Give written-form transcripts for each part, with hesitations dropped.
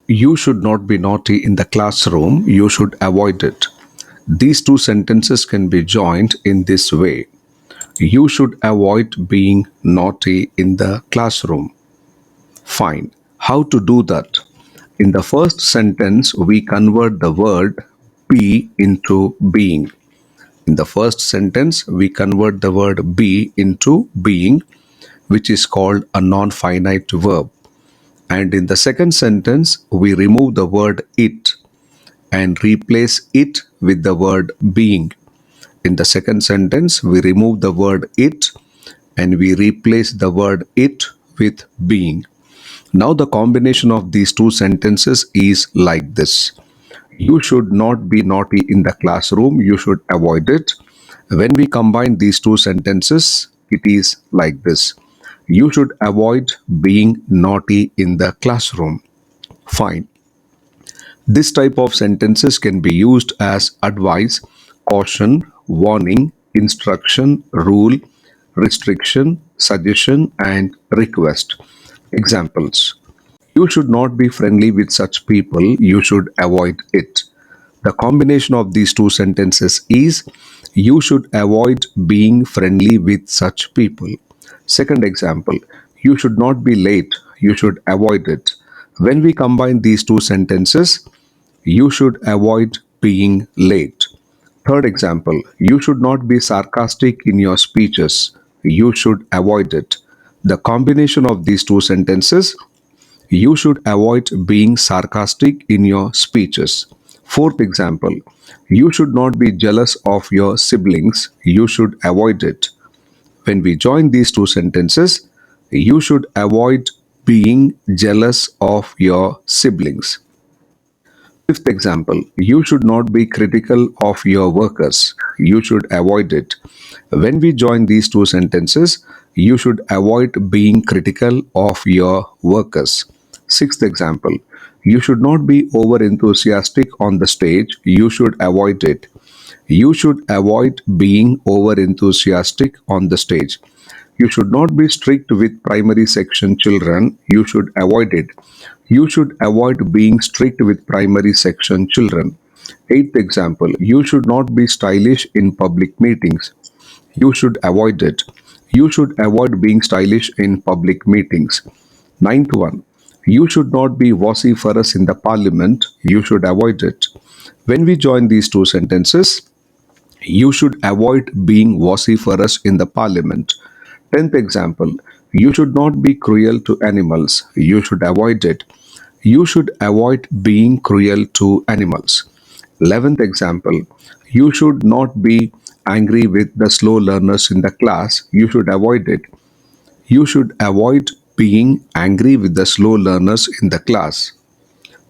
You should not be naughty in the classroom. You should avoid it. These two sentences can be joined in this way. You should avoid being naughty in the classroom. Fine. How to do that? In the first sentence, we convert the word be into being. In the first sentence, we convert the word be into being, which is called a non finite verb. And in the second sentence, we remove the word it and replace it with the word being. In the second sentence, we remove the word it and we replace the word it with being. Now, the combination of these two sentences is like this. You should not be naughty in the classroom. You should avoid it. When we combine these two sentences, it is like this. You should avoid being naughty in the classroom. Fine. This type of sentences can be used as advice, caution, warning, instruction, rule, restriction, suggestion, and request. Examples. You should not be friendly with such people. You should avoid it. The combination of these two sentences is you should avoid being friendly with such people. Second example, you should not be late. You should avoid it. When we combine these two sentences, you should avoid being late. Third example, you should not be sarcastic in your speeches. You should avoid it. The combination of these two sentences, you should avoid being sarcastic in your speeches. Fourth example, you should not be jealous of your siblings. You should avoid it. When we join these two sentences, you should avoid being jealous of your siblings. Fifth example, you should not be critical of your workers. You should avoid it. When we join these two sentences, you should avoid being critical of your workers. Sixth example, you should not be over enthusiastic on the stage. You should avoid it. You should avoid being over enthusiastic on the stage. You should not be strict with primary section children. You should avoid it. You should avoid being strict with primary section children. Eighth example, you should not be stylish in public meetings. You should avoid it. You should avoid being stylish in public meetings. Ninth one, you should not be vociferous in the parliament. You should avoid it. When we join these two sentences, you should avoid being vociferous in the parliament. Tenth example, you should not be cruel to animals. You should avoid it. You should avoid being cruel to animals. 11th example, you should not be angry with the slow learners in the class. You should avoid it. You should avoid being angry with the slow learners in the class.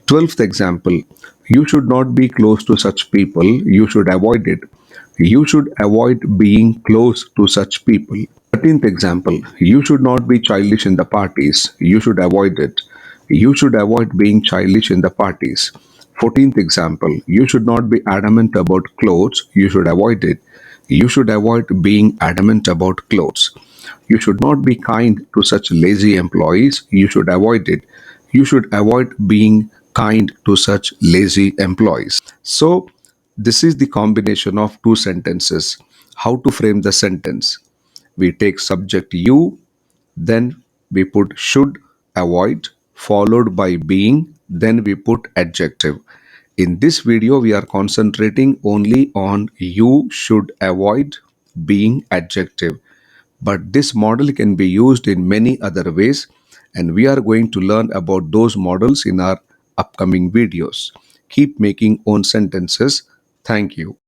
12th example, you should not be close to such people. You should avoid it. You should avoid being close to such people. 13th example, you should not be childish in the parties. You should avoid it. You should avoid being childish in the parties. 14th example, you should not be adamant about clothes. You should avoid it. You should avoid being adamant about clothes. You should not be kind to such lazy employees. You should avoid it. You should avoid being kind to such lazy employees. So, this is the combination of two sentences. How to frame the sentence? We take subject you, then we put should, avoid, followed by being, then we put adjective. In this video, we are concentrating only on you should avoid being adjective. But this model can be used in many other ways, and we are going to learn about those models in our upcoming videos. Keep making own sentences. Thank you.